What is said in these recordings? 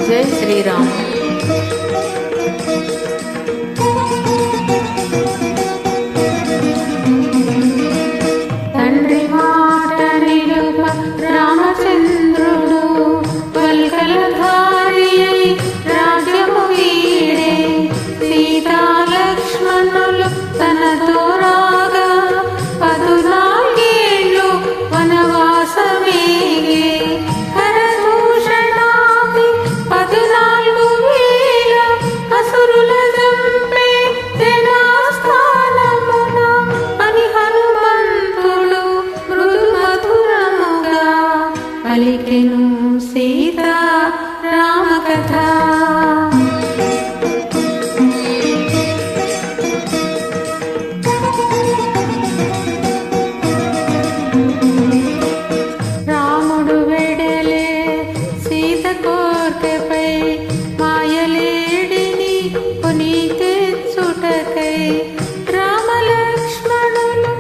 జై శ్రీరామ్. తండ్రి మాట నిలుప రామచంద్రుడు వల్కలధారి రాజ్యము వీడే. సీతా లక్ష్మణులు తనతో రాగా 14 వనవాసమేగే. కరదూషణాది 14,000 అసురుల చంపే జనాస్థానమున అని హనుమంతుడు మృదు మధురముగా పలికెను సీతా రామకథ. రాముడు వెడలే సీత కోర్కెపై మాయలేడిని కొని తెచ్చుటకై. రామలక్ష్మణులు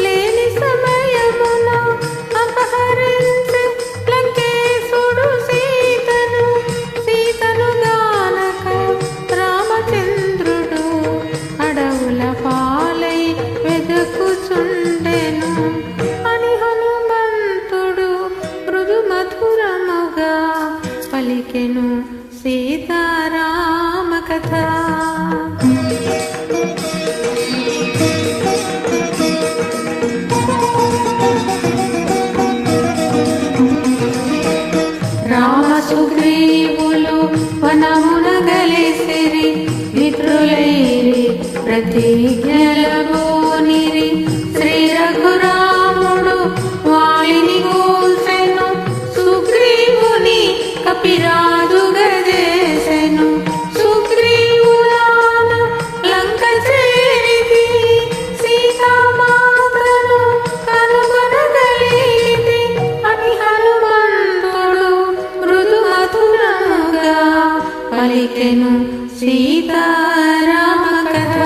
లేని సమయమున అపహరించే లంకేశుడు సీతను గానక రామచంద్రుడు అడవుల పాలై వెదకుచుండెను అని హనుమంతుడు మృదు మధురముగా పలికెను సీతారామ కథ. రామ సుగ్రీవులు వనమున గలిసిరి. మిత్రులైరి ప్రతిజ్ఞలబోనిరి. శ్రీ రఘురాముడు వాలిని గోల్సెను. సుగ్రీవుని కపిరాజుగా చేసెను. సుగ్రీవులాన లంక చేరితి. సీతామాతను కనుగొనగలిగితి అని హనుమంతుడు మృదు మధురముగా పలికెను సీతారామ కథ.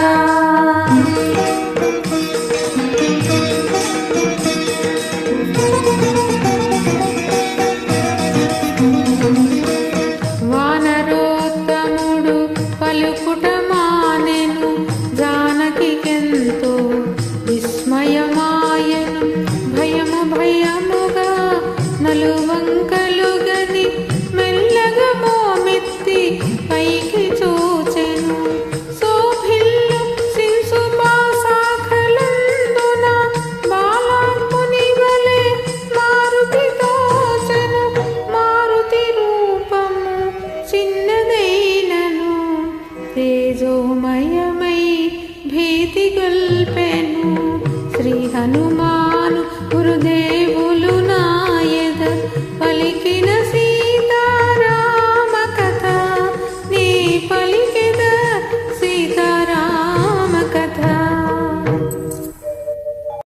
వానరోత్తముడు పలుకుట మానెను. జానకికెంతో విస్మయమాయను. భయముగా నలువంకలుగని మెల్లగా మోమెత్తి పైకి చూచెను. శోభిల్లు శింశుపాశాఖలందున బాలాంబుని వలె మారుతి తోచెను. మారుతి రూపము చిన్నదైనను తేజోమయమై భీతి గొల్పెను. శ్రీ హనుమాను గురుదేవ